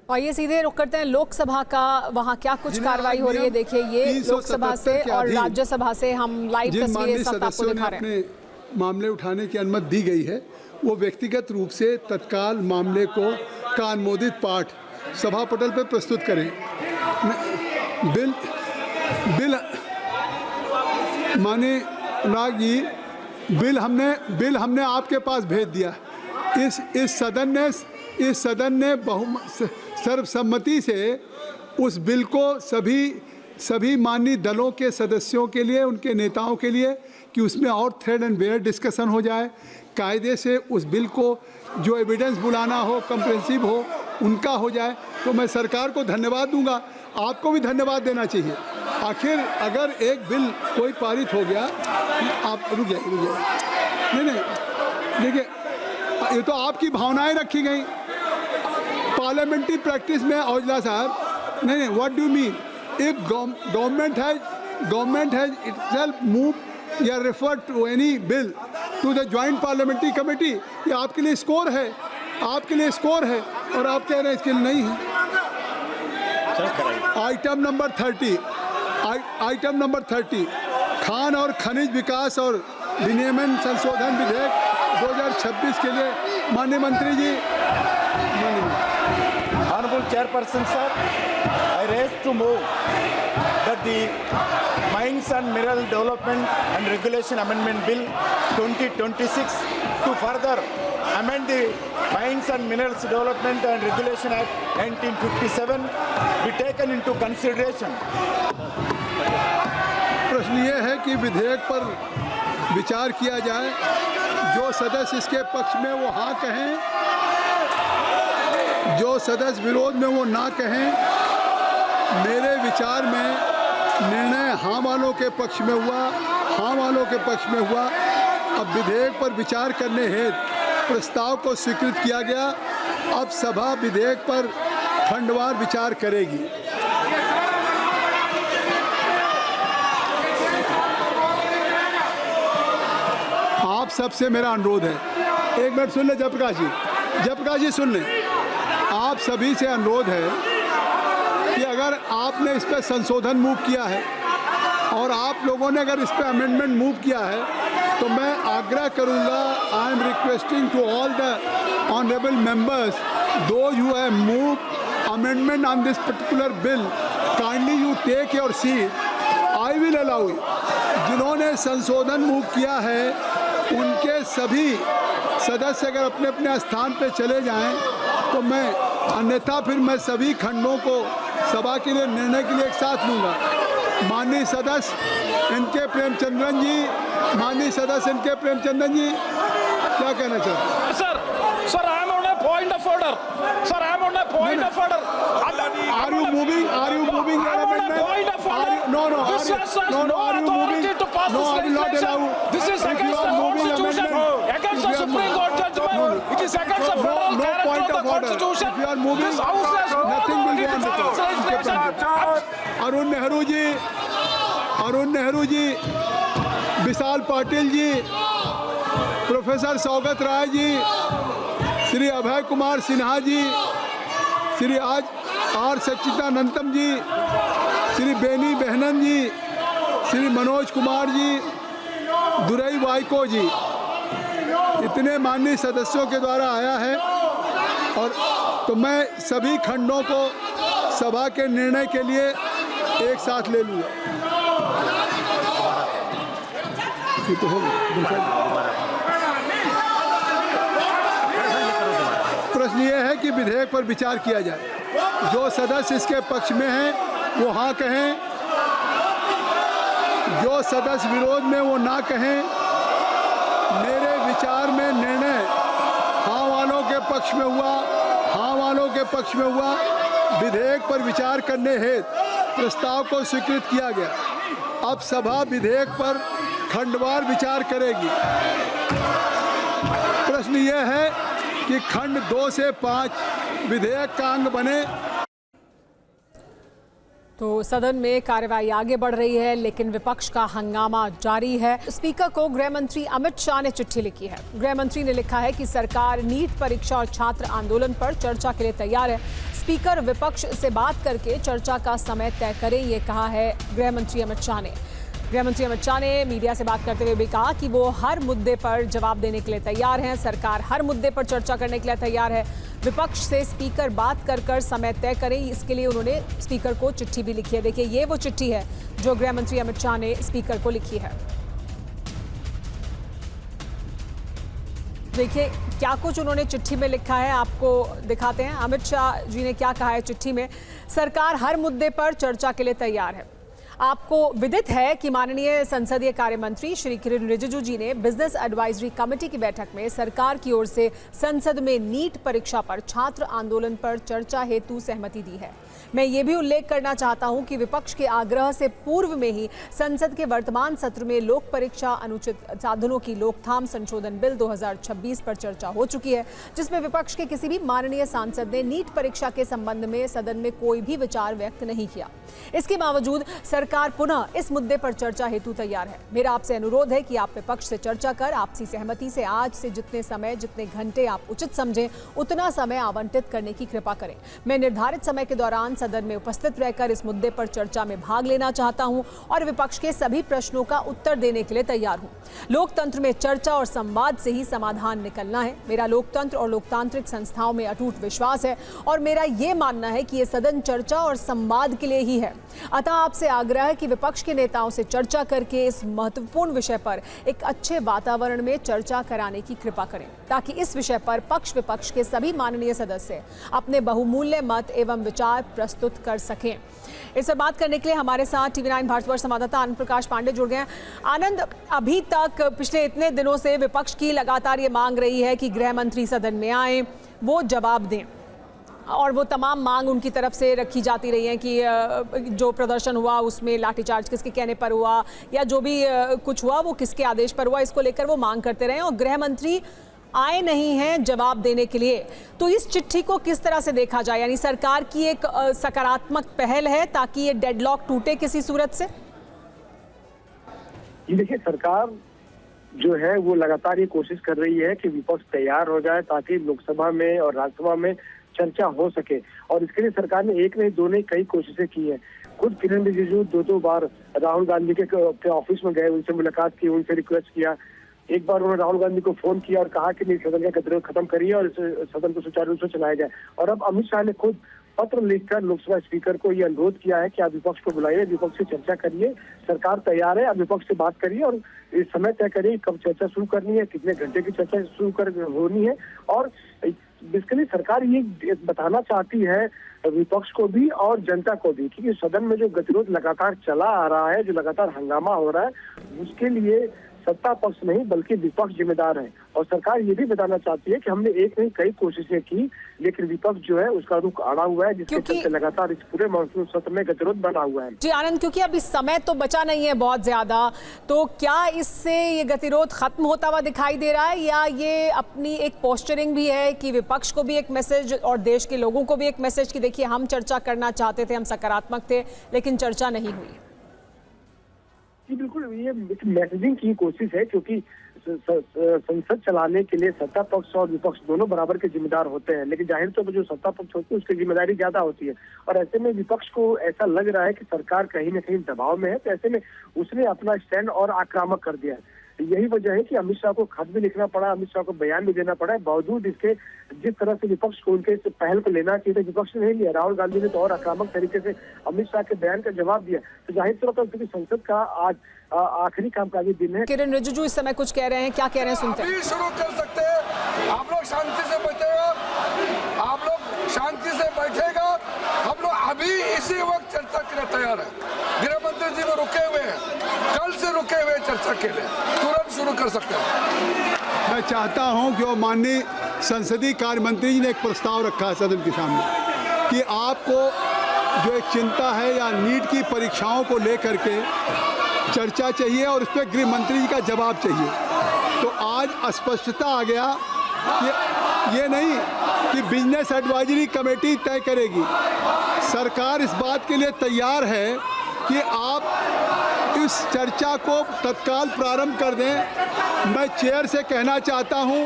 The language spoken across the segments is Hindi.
आइए सीधे रुख करते हैं लोकसभा का, वहां क्या कुछ कार्रवाई हो रही है। देखिए ये लोकसभा से और राज्यसभा से हम लाइव तस्वीरें सब आपको दिखा रहे हैं। मामले उठाने की अनुमति दी गई है, वो व्यक्तिगत रूप से तत्काल मामले को का अनुमोदित पाठ सभा पटल पर प्रस्तुत करें। बिल माने नाग जी, बिल हमने आपके पास भेज दिया। इस सदन ने सर्वसम्मति से उस बिल को सभी माननीय दलों के सदस्यों के लिए, उनके नेताओं के लिए, कि उसमें और थ्रेड एंड बेयर डिस्कशन हो जाए, कायदे से उस बिल को जो एविडेंस बुलाना हो, कंप्रेहेंसिव हो, उनका हो जाए। तो मैं सरकार को धन्यवाद दूंगा, आपको भी धन्यवाद देना चाहिए। आखिर अगर एक बिल कोई पारित हो गया, आप रुक जाइए, नहीं देखिए, ये तो आपकी भावनाएं रखी गई पार्लियामेंट्री प्रैक्टिस में। औजला साहब, नहीं, what do mean? If government has itself move या referred to any bill to the joint parliamentary committee, ये आपके लिए स्कोर है, और आप कह रहे हैं इसके लिए नहीं है। आइटम नंबर 30 खान और खनिज विकास और विनियमन संशोधन विधेयक 2026 के लिए माननीय मंत्री जी। Honorable Chairperson, sir, I raise to move that the Mines and Mineral Development and Regulation Amendment Bill 2026 to further amend the Mines and Minerals Development and Regulation Act 1957 be taken into consideration. प्रश्न ये है कि विधेयक पर विचार किया जाए। जो सदस्य इसके पक्ष में वो हाँ कहें, जो सदस्य विरोध में वो ना कहें। मेरे विचार में निर्णय हाँ वालों के पक्ष में हुआ। अब विधेयक पर विचार करने हेतु प्रस्ताव को स्वीकृत किया गया। अब सभा विधेयक पर खंडवार विचार करेगी। आप सबसे मेरा अनुरोध है, एक मिनट सुन ले जयप्रकाश जी सुन लें। आप सभी से अनुरोध है कि अगर आपने इस पर संशोधन मूव किया है और आप लोगों ने अगर इस पर अमेंडमेंट मूव किया है, तो मैं आग्रह करूंगा, I am requesting to all the honourable members, those who have moved amendment on this particular bill, kindly you take your seat, I will allow. जिन्होंने संशोधन मूव किया है उनके सभी सदस्य अगर अपने अपने स्थान पे चले जाएं, तो मैं अन्यथा फिर मैं सभी खंडों को सभा के लिए निर्णय के लिए एक साथ लूँगा। माननीय सदस्य इनके प्रेमचंद्रन जी, क्या कहना चाहते हैं? Sir, I am on a point of order. Sir, I am on a point of order. Are you moving the amendment? Point of order. No. This has no authority to pass this legislation. This is against the Constitution, against the Supreme Court judgment. It is against the federal character of the Constitution. If you are moving, this House has no nothing will be authority to pass this legislation. Arun Nehru ji, Vishal Patil ji, professor Saugata Roy ji, Shri Abhay Kumar Sinha ji, Shri R Sachidanandam ji, Shri Benny Behanan ji, Shri Manoj Kumar ji, Durai Vaiko ji, इतने माननीय सदस्यों के द्वारा आया है। और तो मैं सभी खंडों को सभा के निर्णय के लिए एक साथ ले लूँगा। प्रश्न ये है कि विधेयक पर विचार किया जाए। जो सदस्य इसके पक्ष में हैं वो हाँ कहें, जो सदस्य विरोध में वो ना कहें। मेरे विचार में निर्णय हाँ वालों के पक्ष में हुआ। विधेयक पर विचार करने हेतु प्रस्ताव को स्वीकृत किया गया। अब सभा विधेयक पर खंडवार विचार करेगी। प्रश्न यह है कि खंड 2 से 5 विधेयक का अंग बने। तो सदन में कार्यवाही आगे बढ़ रही है, लेकिन विपक्ष का हंगामा जारी है। स्पीकर को गृह मंत्री अमित शाह ने चिट्ठी लिखी है। गृह मंत्री ने लिखा है कि सरकार नीट परीक्षा और छात्र आंदोलन पर चर्चा के लिए तैयार है। स्पीकर विपक्ष से बात करके चर्चा का समय तय करें, ये कहा है गृह मंत्री अमित शाह ने। गृह मंत्री अमित शाह ने मीडिया से बात करते हुए भी कहा कि वो हर मुद्दे पर जवाब देने के लिए तैयार हैं। सरकार हर मुद्दे पर चर्चा करने के लिए तैयार है। विपक्ष से स्पीकर बात कर समय तय करें, इसके लिए उन्होंने स्पीकर को चिट्ठी भी लिखी है। देखिए, ये वो चिट्ठी है जो गृह मंत्री अमित शाह ने स्पीकर को लिखी है। देखिए क्या कुछ उन्होंने चिट्ठी में लिखा है, आपको दिखाते हैं। अमित शाह जी ने क्या कहा है चिट्ठी में। सरकार हर मुद्दे पर चर्चा के लिए तैयार है। आपको विदित है कि माननीय संसदीय कार्य मंत्री श्री किरेन रिजिजू जी ने बिजनेस एडवाइजरी कमेटी की बैठक में सरकार की ओर से संसद में नीट परीक्षा पर छात्र आंदोलन पर चर्चा हेतु सहमति दी है। मैं ये भी उल्लेख करना चाहता हूं कि विपक्ष के आग्रह से पूर्व में ही संसद के वर्तमान सत्र में लोक परीक्षा अनुचित साधनों की रोकथाम संशोधन बिल 2026 पर चर्चा हो चुकी है, जिसमें विपक्ष के किसी भी माननीय सांसद ने नीट परीक्षा के संबंध में सदन में कोई भी विचार व्यक्त नहीं किया। इसके बावजूद सरकार पुनः इस मुद्दे पर चर्चा हेतु तैयार है। मेरा आपसे अनुरोध है कि आप विपक्ष से चर्चा कर आपसी सहमति से आज से जितने घंटे आप उचित समझें उतना समय आवंटित करने की कृपा करें। मैं निर्धारित समय के दौरान सदन में उपस्थित रहकर इस मुद्दे पर चर्चा में भाग लेना चाहता हूं और विपक्ष के सभी प्रश्नों का उत्तर देने के लिए तैयार हूं। लोकतंत्र में चर्चा और संवाद से ही समाधान निकलना है। मेरा लोकतंत्र और लोकतांत्रिक संस्थाओं में अटूट विश्वास है और मेरा ये मानना है कि ये सदन चर्चा और संवाद के लिए ही है। अतः आपसे आग्रह है कि विपक्ष के नेताओं से चर्चा करके इस महत्वपूर्ण विषय पर एक अच्छे वातावरण में चर्चा कराने की कृपा करें, ताकि इस विषय पर पक्ष विपक्ष के सभी माननीय सदस्य अपने बहुमूल्य मत एवं विचार प्रस्तुत कर सकें। इस पर बात करने के लिए हमारे साथ TV9 भारतवर्ष संवाददाता आनंद प्रकाश पांडे जुड़ गए हैं। आनंद, अभी तक पिछले इतने दिनों से विपक्ष की लगातार ये मांग रही है कि गृह मंत्री सदन में आए, वो जवाब दें, और वो तमाम मांग उनकी तरफ से रखी जाती रही है कि जो प्रदर्शन हुआ उसमें लाठीचार्ज किसके कहने पर हुआ या जो भी कुछ हुआ वो किसके आदेश पर हुआ, इसको लेकर वो मांग करते रहे और गृह मंत्री आए नहीं हैं जवाब देने के लिए। तो इस चिट्ठी को किस तरह से देखा जाए, यानी सरकार की एक सकारात्मक पहल है ताकि ये डेडलॉक टूटे किसी सूरत से? देखिए, सरकार जो है वो लगातार ये कोशिश कर रही है कि विपक्ष तैयार हो जाए ताकि लोकसभा में और राज्यसभा में चर्चा हो सके, और इसके लिए सरकार ने एक नहीं दो नहीं कई कोशिशें की है। खुद किरेन रिजिजू दो बार राहुल गांधी के ऑफिस में गए, उनसे मुलाकात की, उनसे रिक्वेस्ट किया। एक बार उन्होंने राहुल गांधी को फोन किया और कहा कि नहीं, सदन का गतिरोध खत्म करिए और सदन को सुचारू रूप से चलाया जाए। और अब अमित शाह ने खुद पत्र लिखकर लोकसभा स्पीकर को ये अनुरोध किया है कि आप विपक्ष को बुलाइए, विपक्ष से चर्चा करिए, सरकार तैयार है, आप विपक्ष से बात करिए और इस समय तय करिए कब चर्चा शुरू करनी है, कितने घंटे की चर्चा शुरू होनी है। और बेसिकली सरकार ये बताना चाहती है विपक्ष को भी और जनता को भी कि सदन में जो गतिरोध लगातार चला आ रहा है, जो लगातार हंगामा हो रहा है, उसके लिए सत्ता पक्ष नहीं बल्कि विपक्ष जिम्मेदार है। और सरकार ये भी बताना चाहती है कि हमने एक नहीं कई कोशिशें की, लेकिन विपक्ष जो है उसका रुख अड़ा हुआ है, जिसके चलते लगातार इस पूरे मानसून सत्र में गतिरोध बना हुआ है। जी आनंद, क्योंकि अब इस समय तो बचा नहीं है बहुत ज्यादा, तो क्या इससे ये गतिरोध खत्म होता हुआ दिखाई दे रहा है या ये अपनी एक पोस्चरिंग भी है कि विपक्ष को भी एक मैसेज और देश के लोगों को भी एक मैसेज कि देखिए हम चर्चा करना चाहते थे, हम सकारात्मक थे, लेकिन चर्चा नहीं हुई? जी बिल्कुल, ये मैसेजिंग की कोशिश है, क्योंकि संसद चलाने के लिए सत्ता पक्ष और विपक्ष दोनों बराबर के जिम्मेदार होते हैं, लेकिन जाहिर तौर पर जो सत्ता पक्ष होती है उसकी जिम्मेदारी ज्यादा होती है। और ऐसे में विपक्ष को ऐसा लग रहा है कि सरकार कहीं न कहीं दबाव में है, तो ऐसे में उसने अपना स्टैंड और आक्रामक कर दिया है। यही वजह है कि अमित शाह को खत भी लिखना पड़ा, अमित शाह को बयान भी देना पड़ा है, बावजूद इसके जिस तरह से विपक्ष को उनके पहल को लेना चाहिए विपक्ष ने नहीं लिया। राहुल गांधी ने तो और आक्रामक तरीके से अमित शाह के बयान का जवाब दिया। तो जाहिर तौर पर क्योंकि संसद का आज आखिरी कामकाजी दिन है। किरेन रिजिजू इस समय कुछ कह रहे हैं, क्या कह रहे हैं सुनते हैं। अभी शुरू कर सकते हैं, आप लोग शांति से बैठेगा, आप लोग शांति से बैठेगा, हम लोग अभी इसी वक्त चर्चा के लिए तैयार है। गृह मंत्री जी वो रुके हुए हैं, कल से रुके हुए चर्चा के लिए, तुरंत शुरू कर सकते हैं। मैं चाहता हूं कि वो माननीय संसदीय कार्य मंत्री जी ने एक प्रस्ताव रखा है सदन के सामने कि आपको जो एक चिंता है या नीट की परीक्षाओं को लेकर के चर्चा चाहिए और उस पर गृह मंत्री जी का जवाब चाहिए। तो आज स्पष्टता आ गया कि ये नहीं कि बिजनेस एडवाइजरी कमेटी तय करेगी, सरकार इस बात के लिए तैयार है कि आप इस चर्चा को तत्काल प्रारंभ कर दें। मैं चेयर से कहना चाहता हूं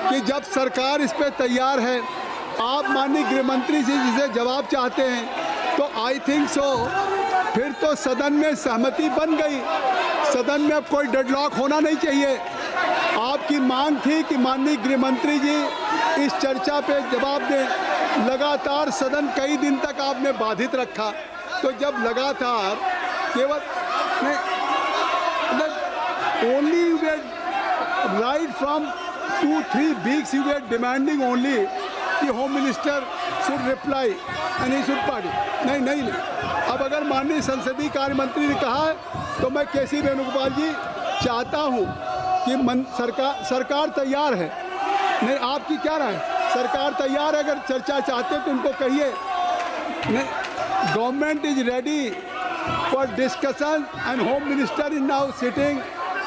कि जब सरकार इस पे तैयार है, आप माननीय गृह मंत्री जी जिसे जवाब चाहते हैं, तो आई थिंक सो फिर तो सदन में सहमति बन गई। सदन में अब कोई डेडलॉक होना नहीं चाहिए। आपकी मांग थी कि माननीय गृह मंत्री जी इस चर्चा पे जवाब दें। लगातार सदन कई दिन तक आपने बाधित रखा, तो जब लगातार केवल only you get right from 2-3 weeks you get demanding only कि home minister should reply and he should party. नहीं। अब अगर माननीय संसदीय कार्य मंत्री ने कहा है, तो मैं केसी वेणुगोपाल जी चाहता हूं कि सरकार तैयार है। नहीं, आपकी क्या राय है? सरकार तैयार है? अगर चर्चा चाहते हैं तो उनको कहिए। नहीं, government is ready for discussion and home minister is now sitting,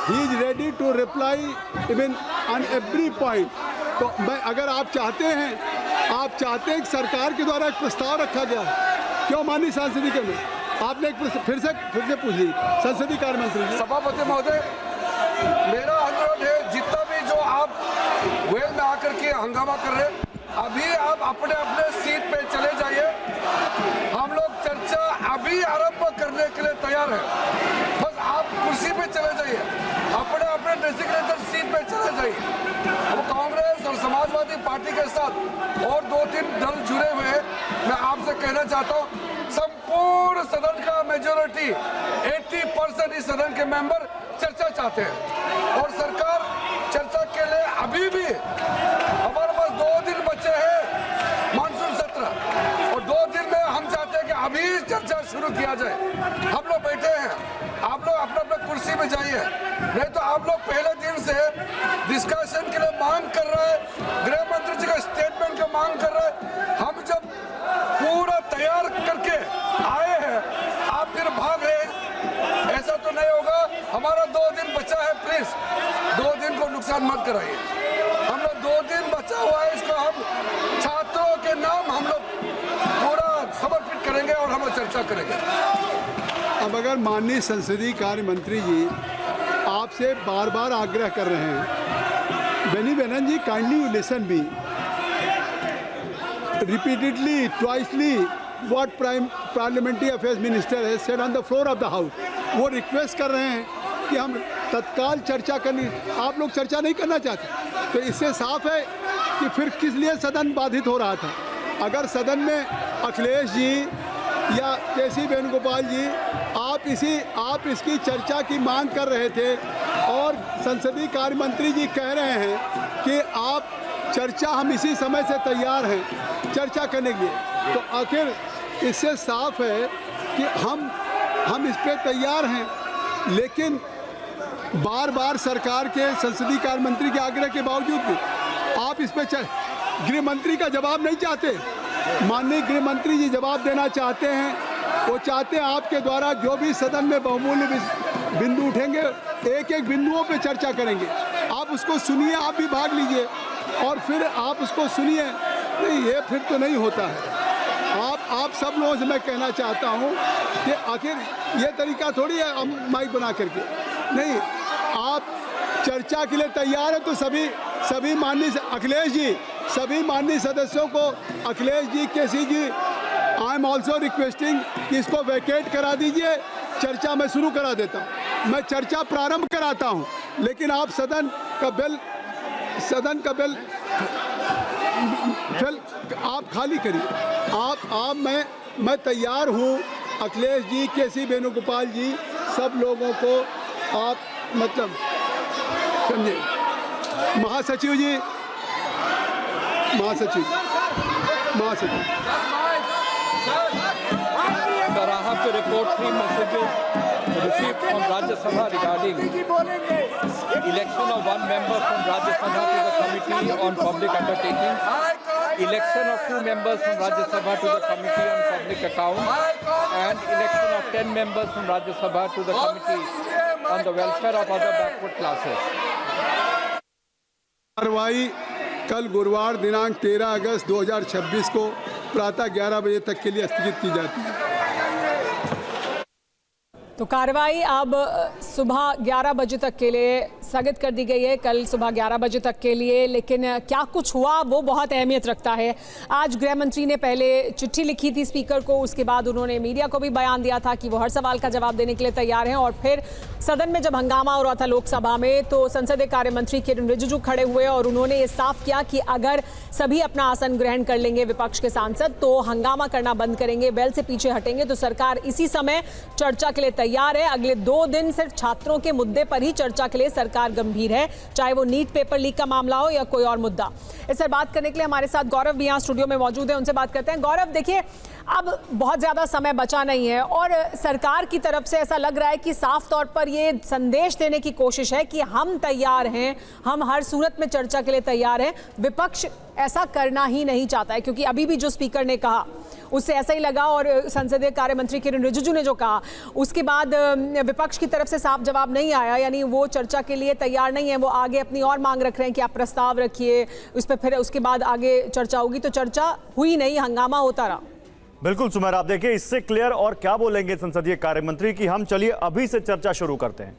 he is ready to reply even on every point. तो मैं, अगर आप चाहते हैं कि सरकार के द्वारा एक प्रस्ताव रखा गया, क्यों माननीय सांसदीय के में आपने एक फिर से पूछ ली संसदीय कार्य मंत्री जी। सभापति महोदय, मेरा अनुरोध है, जितना भी जो आप वेल में आकर के हंगामा कर रहे हैं, अभी आप अपने अपने सीट पे चले जाइए। हम लोग चर्चा अभी आरंभ करने के लिए तैयार है। बस आप कुर्सी पे चले जाइए, अपने अपने डेजिग्नेटेड सीट पे चले जाइए। अब कांग्रेस और समाजवादी पार्टी के साथ और 2-3 दल जुड़े हुए हैं। मैं आपसे कहना चाहता हूँ, संपूर्ण सदन का मेजोरिटी 80% इस सदन के मेंबर चर्चा चाहते हैं, और सरकार चर्चा के लिए अभी भी, हमारे पास 2 दिन बचे हैं मानसून सत्र, और 2 दिन में हम चाहते हैं कि अभी चर्चा शुरू किया जाए। हम लोग बैठे हैं, आप लोग अपने अपने कुर्सी में जाइए। नहीं तो आप लोग पहले दिन से डिस्कशन के लिए मांग कर रहे हैं, गृह मंत्री जी का स्टेटमेंट का मांग कर रहे हैं। हम जब पूरा तैयार करके आए हैं, आप फिर भाग रहे हैं, ऐसा तो नहीं होगा। हमारा 2 दिन बचा है, प्लीज 2 दिन को नुकसान मत कराइए। हम लोग 2 दिन बचा हुआ है, इसको हम छात्रों के नाम हम लोग पूरा समर्पित करेंगे और हम चर्चा करेंगे। अब अगर माननीय संसदीय कार्य मंत्री जी आपसे बार बार आग्रह कर रहे हैं, Benny Behanan ji, kindly you listen me repeatedly, twicely what parliamentary affairs minister है said on the floor of the house. वो रिक्वेस्ट कर रहे हैं कि हम तत्काल चर्चा करनी, आप लोग चर्चा नहीं करना चाहते, तो इससे साफ है कि फिर किस लिए सदन बाधित हो रहा था। अगर सदन में अखिलेश जी या केसी वेणुगोपाल जी आप इसकी चर्चा की मांग कर रहे थे, और संसदीय कार्य मंत्री जी कह रहे हैं कि आप चर्चा, हम इसी समय से तैयार हैं चर्चा करने के लिए, तो आखिर इससे साफ है कि हम इस पे तैयार हैं। लेकिन बार बार सरकार के संसदीय कार्य मंत्री के आग्रह के बावजूद भी आप इस पे गृह मंत्री का जवाब नहीं चाहते। माननीय गृह मंत्री जी जवाब देना चाहते हैं, वो चाहते हैं आपके द्वारा जो भी सदन में बहुमूल्य बिंदु उठेंगे, एक एक बिंदुओं पे चर्चा करेंगे। आप उसको सुनिए, आप भी भाग लीजिए और फिर आप उसको सुनिए। नहीं, ये फिर तो नहीं होता है। आप सब लोगों से मैं कहना चाहता हूँ कि आखिर ये तरीका थोड़ी है माइक बना करके। नहीं, आप चर्चा के लिए तैयार है तो सभी माननीय अखिलेश जी, सभी माननीय सदस्यों को, अखिलेश जी, केसी जी, आई एम ऑल्सो रिक्वेस्टिंग कि इसको वैकेट करा दीजिए, चर्चा मैं शुरू करा देता हूँ, मैं चर्चा प्रारंभ कराता हूँ, लेकिन आप सदन का बेल आप खाली करिए। मैं तैयार हूँ। अखिलेश जी, केसी वेणुगोपाल जी, सब लोगों को आप मतलब समझे। महासचिव जी, Sir, I have to report 3 messages received from Rajya Sabha regarding election of 1 member from Rajya Sabha to the Committee on Public Undertakings, election of 2 members from Rajya Sabha to the Committee on Public Accounts, and election of 10 members from Rajya Sabha to the Committee on the Welfare of Other Backward Classes. कार्रवाई कल गुरुवार दिनांक 13 अगस्त 2026 को प्रातः 11 बजे तक के लिए स्थगित की जाती है। तो कार्रवाई अब सुबह 11 बजे तक के लिए स्थगित कर दी गई है, कल सुबह 11 बजे तक के लिए। लेकिन क्या कुछ हुआ वो बहुत अहमियत रखता है। आज गृह मंत्री ने पहले चिट्ठी लिखी थी स्पीकर को, उसके बाद उन्होंने मीडिया को भी बयान दिया था कि वो हर सवाल का जवाब देने के लिए तैयार हैं। और फिर सदन में जब हंगामा हो रहा था लोकसभा में, तो संसदीय कार्य मंत्री किरेन रिजिजू खड़े हुए और उन्होंने ये साफ किया कि अगर सभी अपना आसन ग्रहण कर लेंगे विपक्ष के सांसद तो हंगामा करना बंद करेंगे, बेल से पीछे हटेंगे। तो सरकार इसी समय चर्चा के लिए तैयार है। अगले 2 दिन सिर्फ छात्रों के मुद्दे पर ही चर्चा के लिए सरकार गंभीर है, चाहे वो नीट पेपर लीक का मामला हो या कोई और मुद्दा। इस पर बात करने के लिए हमारे साथ गौरव भी यहाँ स्टूडियो में मौजूद है, उनसे बात करते हैं। गौरव, देखिए अब बहुत ज्यादा समय बचा नहीं है और सरकार की तरफ से ऐसा लग रहा है कि साफ तौर पर ये संदेश देने की कोशिश है कि हम तैयार हैं, हम हर सूरत में चर्चा के लिए तैयार हैं। विपक्ष ऐसा करना ही नहीं चाहता है, क्योंकि अभी भी जो स्पीकर ने कहा उससे ऐसा ही लगा और संसदीय कार्य मंत्री किरेन रिजिजू ने जो कहा उसके बाद विपक्ष की तरफ से साफ जवाब नहीं आया, यानी वो चर्चा के लिए तैयार नहीं है। वो आगे अपनी और मांग रख रहे हैं कि आप प्रस्ताव रखिए, उस पर फिर उसके बाद आगे चर्चा होगी। तो चर्चा हुई नहीं, हंगामा होता रहा। बिल्कुल सुमेर, आप देखिए इससे क्लियर और क्या बोलेंगे संसदीय कार्य मंत्री कि हम चलिए अभी से चर्चा शुरू करते हैं।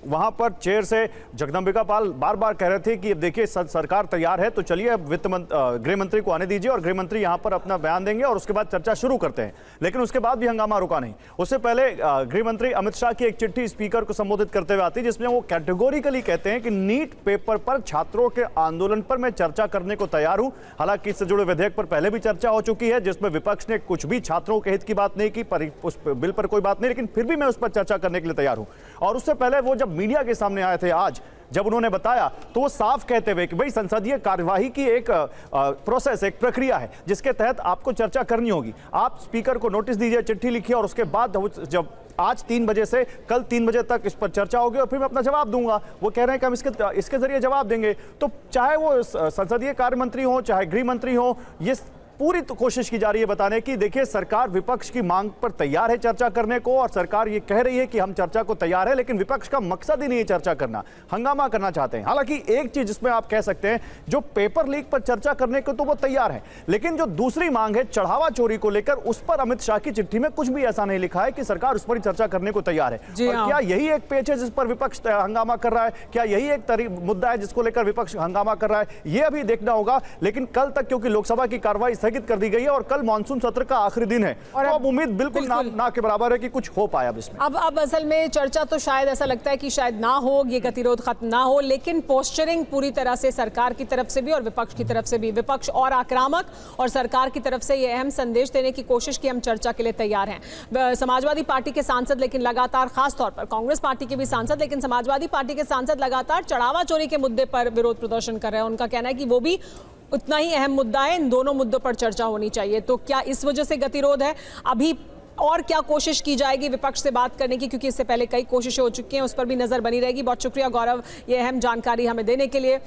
वहां पर चेयर से जगदम्बिका पाल बार बार कह रहे थे कि देखिए सरकार तैयार है, तो चलिए गृह मंत्री को आने दीजिए और गृह मंत्री यहां पर अपना बयान देंगे और उसके बाद चर्चा शुरू करते हैं। लेकिन उसके बाद भी हंगामा रुका नहीं। उससे पहले गृह मंत्री अमित शाह की एक चिट्ठी स्पीकर को संबोधित करते हुए आती है, जिसमें वो कैटेगोरिकली कहते हैं कि नीट पेपर पर छात्रों के आंदोलन पर मैं चर्चा करने को तैयार हूं। हालांकि इससे जुड़े विधेयक पर पहले भी चर्चा हो चुकी है, जिसमें विपक्ष ने कुछ भी छात्रों के हित की बात नहीं की, उस बिल पर कोई बात नहीं, लेकिन फिर भी मैं उस पर चर्चा करने के लिए तैयार हूं। और उससे पहले वो जब मीडिया के सामने आए थे आज, जब उन्होंने बताया तो वो साफ कहते हुए कि भाई संसदीय कार्यवाही की एक प्रोसेस, एक प्रक्रिया है जिसके तहत आपको चर्चा करनी होगी। आप स्पीकर को नोटिस दीजिए, चिट्ठी लिखिए और उसके बाद जब आज 3 बजे से कल 3 बजे तक इस पर चर्चा होगी और फिर मैं अपना जवाब दूंगा। वो कह रहे हैं कि हम इसके जरिए जवाब देंगे। तो चाहे वो संसदीय कार्य मंत्री हो, चाहे गृह मंत्री हो, ये पूरी तो कोशिश की जा रही है बताने की देखिए सरकार विपक्ष की मांग पर तैयार है चर्चा करने को, और सरकार ये कह रही है कि हम चर्चा को तैयार है, लेकिन विपक्ष का मकसद ही नहीं है चर्चा करना, हंगामा करना चाहते हैं। हालांकि एक चीज इसमें आप कह सकते हैं, जो पेपर लीक पर चर्चा करने को तो वो तैयार है, लेकिन जो दूसरी मांग है चढ़ावा चोरी को लेकर, उस पर अमित शाह की चिट्ठी में कुछ भी ऐसा नहीं लिखा है कि सरकार उस पर चर्चा करने को तैयार है। और क्या यही एक पेच है जिस पर विपक्ष हंगामा कर रहा है? क्या यही एक मुद्दा है जिसको लेकर विपक्ष हंगामा कर रहा है? ये अभी देखना होगा। लेकिन कल तक क्योंकि लोकसभा की कार्रवाई स्थगित कर दी गई है और कल मानसून सत्र का आखिरी दिन है, और अब उम्मीद बिल्कुल ना के बराबर है कि कुछ हो पाया इसमें। अब असल में चर्चा तो शायद ऐसा लगता है कि शायद ना हो, ये गतिरोध खत्म ना हो, लेकिन पोस्चरिंग पूरी तरह से सरकार की तरफ से भी और विपक्ष की तरफ से भी, विपक्ष और आक्रामक और सरकार की तरफ से ये अहम संदेश देने की कोशिश की हम चर्चा के लिए तैयार हैं। समाजवादी पार्टी के सांसद लेकिन लगातार, खासतौर पर कांग्रेस पार्टी के भी सांसद, लेकिन समाजवादी पार्टी के सांसद लगातार चढ़ावा चोरी के मुद्दे पर विरोध प्रदर्शन कर रहे हैं। उनका कहना है कि वो भी उतना ही अहम मुद्दा है, इन दोनों मुद्दों पर चर्चा होनी चाहिए। तो क्या इस वजह से गतिरोध है? अभी और क्या कोशिश की जाएगी विपक्ष से बात करने की, क्योंकि इससे पहले कई कोशिशें हो चुकी हैं, उस पर भी नजर बनी रहेगी। बहुत शुक्रिया गौरव, ये अहम जानकारी हमें देने के लिए।